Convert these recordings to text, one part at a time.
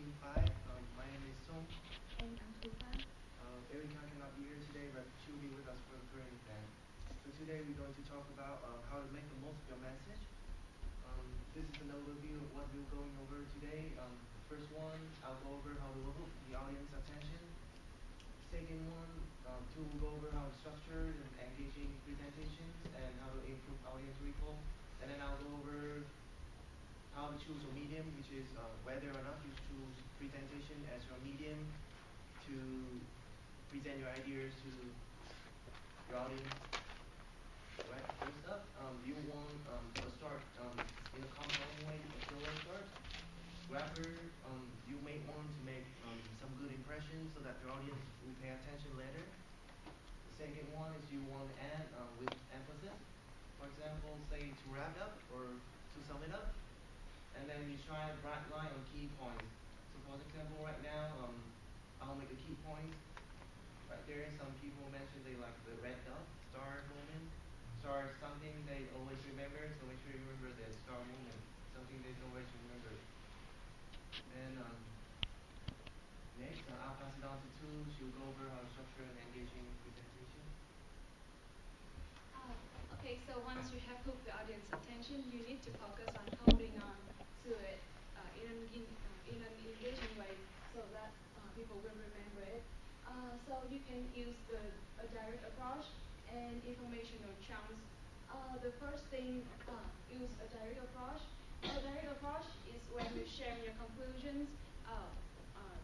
Team 5. My name is Song. And I'm Susan. Erika cannot be here today, but she'll be with us for the current event. So today we're going to talk about how to make the most of your message. This is an overview of what we're going over today. The first one, I'll go over how to hook the audience attention. Second one, two will go over how to structure and engaging presentations and how to improve audience recall. And then I'll go over how to choose a medium, which is whether or not you choose presentation as your medium to present your ideas to your audience. Right. First up, you want to start in a compelling way, a slower start. Rapper, you may want to make some good impressions so that your audience will pay attention later. The second one is you want to end with emphasis. For example, say to wrap up or to sum it up, and then you try a bright line on key points. So for example, right now, I'll make a key point. Right there, some people mentioned they like the red dot, star moment. Star is something they always remember, so make sure you remember that star moment, something they always remember. And next, I'll pass it on to Tu. She'll go over how to structure an engaging presentation. Okay, so once you have hooked the audience attention, you need to focus on holding on to it in an engaging way so that people will remember it. So you can use a direct approach and informational chunks. The first thing, use a direct approach. A direct approach is when you share your conclusions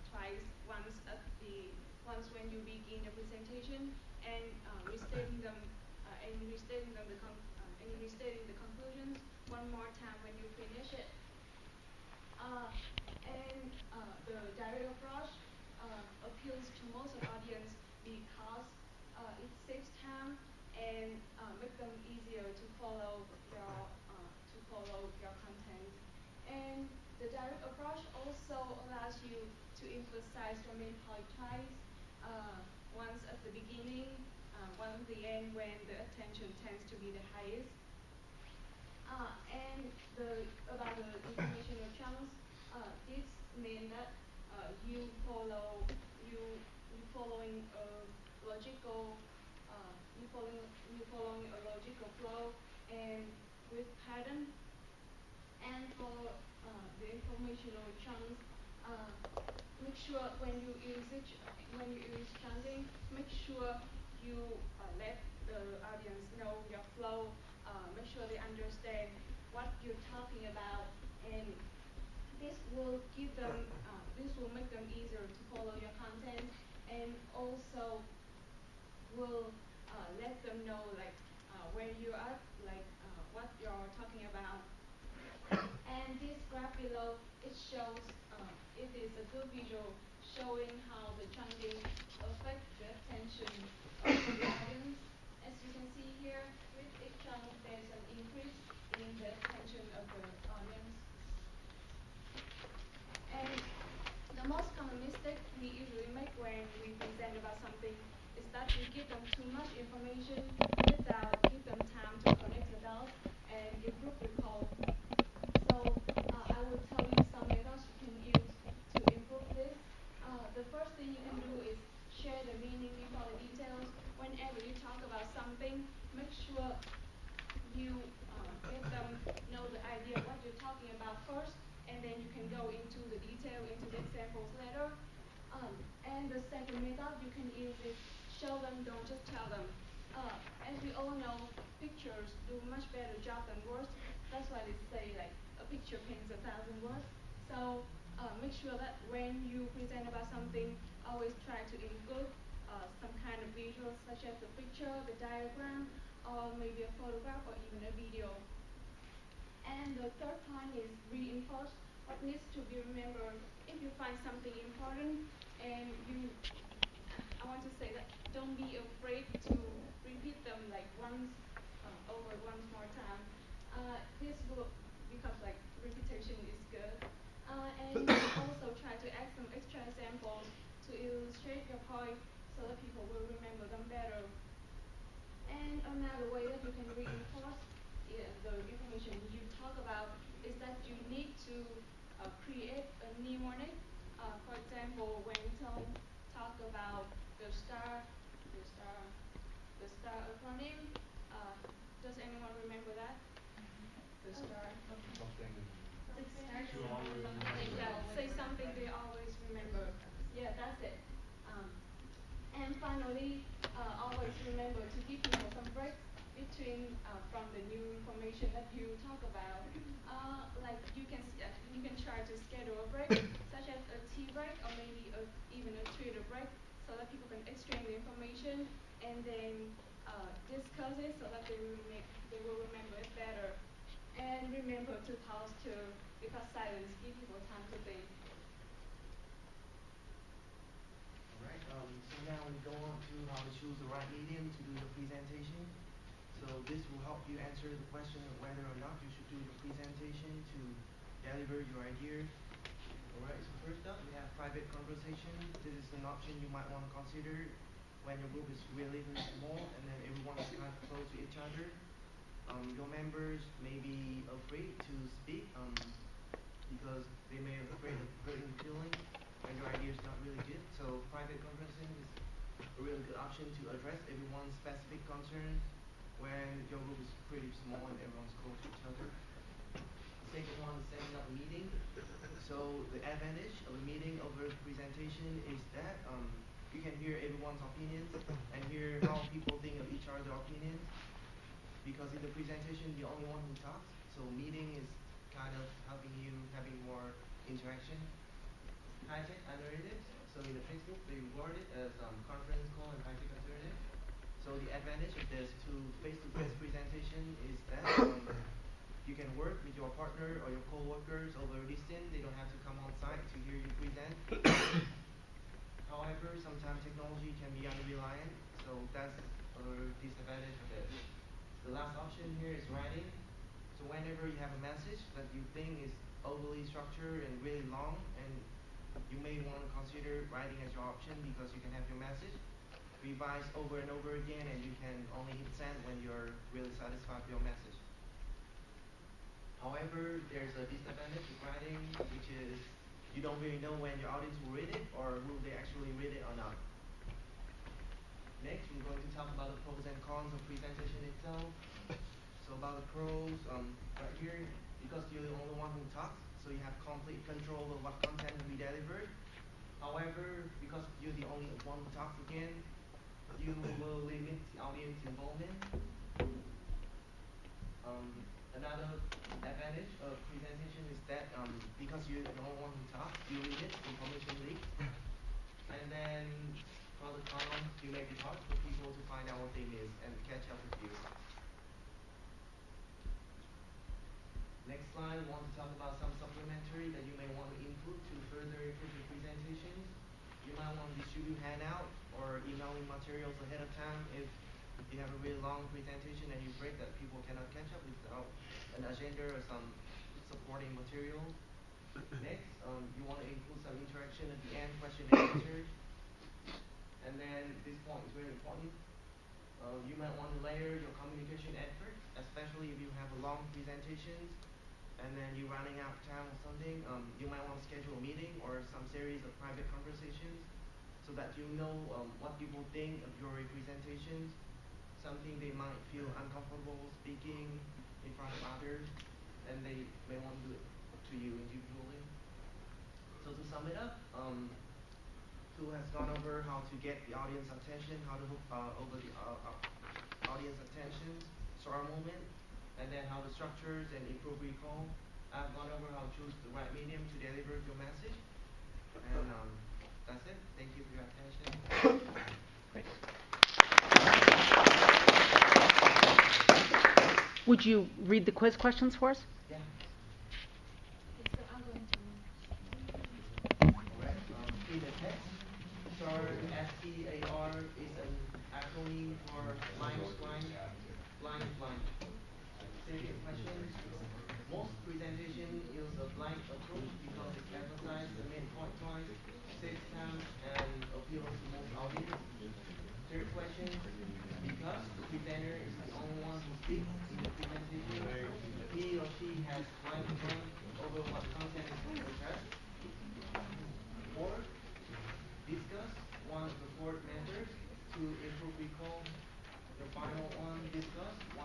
twice, once when you begin the presentation and restating them and restating the conclusions one more time when you finish it. And the direct approach appeals to most of the audience because it saves time and make them easier to follow your content. And the direct approach also allows you to emphasize your main point twice, once at the beginning, one at the end when the attention tends to be the highest. And about the informational chunks, this means that you follow you following a logical you following a logical flow and with pattern and for the informational chunks. Uh, Make sure when you use chunking, make sure you let the audience know your flow. Make sure they understand what you're talking about, and this will make them easier to follow your content, and also will let them know like where you're at, like what you're talking about. And this graph below, it shows, it is a good visual showing how the chunking affects the attention of the audience. As you can see here, with each chunk, there's an increase in the attention of the audience. And the most common mistake we usually make when we present about something is that we give them too much information without give them time to connect the dots and improve recall. So I will tell you some methods you can use to improve this. The first thing you can do is share the meaning before the details. Whenever you talk about something, make sure you let them know the idea of what you're talking about first, and then you can go into the detail, into the examples later. And the second method you can use is show them, don't just tell them. As we all know, pictures do much better job than words. That's why they say like a picture paints 1,000 words. So make sure that when you present about something, always try to include some kind of visuals such as the picture, the diagram, or maybe a photograph or even a video. And the third point is reinforce what needs to be remembered. If you find something important and I want to say that don't be afraid to repeat them like over once more time. This will, because like repetition is good. And you can also try to add some extra examples to illustrate your point so that people will remember them better. And another way that you can reinforce the information you talk about is that you need to create a mnemonic For example, when Tom talked about the star, the star, the star acronym, uh, does anyone remember that? The star. Something. It starts You always something remember. that say something they always remember. Yeah, that's it. And finally, always remember to give people some breaks between from the new information that you talk about. Like you can try to schedule a break, such as a tea break or maybe even a Twitter break, so that people can exchange the information and then discuss it so that they will remember it better. And remember to pause too, because silence gives people time to think. Alright, so now we go on to how to choose the right medium to do the presentation. So this will help you answer the question of whether or not you should do the presentation to deliver your idea. Alright, so first up we have private conversation. This is an option you might want to consider when your group is really, really small and then everyone is kind of close to each other. Your members may be afraid to speak because they may be afraid of hurting feelings when your idea is not really good. So private conversation is a really good option to address everyone's specific concerns when your group is pretty small and everyone's close to each other. Second one is setting up a meeting. So the advantage of a meeting over a presentation is that you can hear everyone's opinions and hear how people think of each other's opinions. Because in the presentation you're the only one who talks, so meeting is kind of helping you having more interaction. High-tech alternatives. So in the textbook they word it as conference call and high-tech alternative. So the advantage of this to face-to-face presentation is that you can work with your partner or your co-workers over distance. They don't have to come on site to hear you present. However, sometimes technology can be unreliant, so that's a disadvantage of it. The last option here is writing. So whenever you have a message that you think is overly structured and really long, and you may want to consider writing as your option because you can have your message revised over and over again and you can only hit send when you're really satisfied with your message. However, there's a disadvantage of writing, which is you don't really know when your audience will read it or will they actually read it or not. Next, we're going to talk about the pros and cons of presentation itself. So about the pros, right here, because you're the only one who talks, so you have complete control of what content will be delivered. However, because you're the only one who talks again, you will limit the audience involvement. Another advantage of presentation is that because you're the only one who talks, you limit information leaks. And then for the cons, you make it hard for people to find out what they miss and catch up with you. Next slide, we want to talk about some supplementary that you may want to input to further improve your presentations. You might want to distribute handout or emailing materials ahead of time if you have a really long presentation and you break that people cannot catch up without an agenda or some supporting material. Next, you want to include some interaction at the end, question and answer. And then this point is very important. You might want to layer your communication efforts, especially if you have a long presentations and then you're running out of time or something. You might want to schedule a meeting or some series of private conversations so that you know what people think of your presentations. Something they might feel uncomfortable speaking in front of others, and they may want to do it to you individually. So to sum it up, who has gone over how to get the audience attention, how to hook over the audience attention, star moment, and then how the structures and improve recall. I've gone over how to choose the right medium to deliver your message, and that's it. Thank you for your attention. Would you read the quiz questions for us? Yeah. Okay, so I'm going to. Alright. In the text, STAR, STAR is an acronym for blind, blind. Second question. Most presentation use a blind approach because it emphasizes the main point twice, saves time, and appeals to most audience. Third question. Because the presenter is the only one who speaks in the presentation, he or she has blind control over what content is addressed. recall the final one discussed?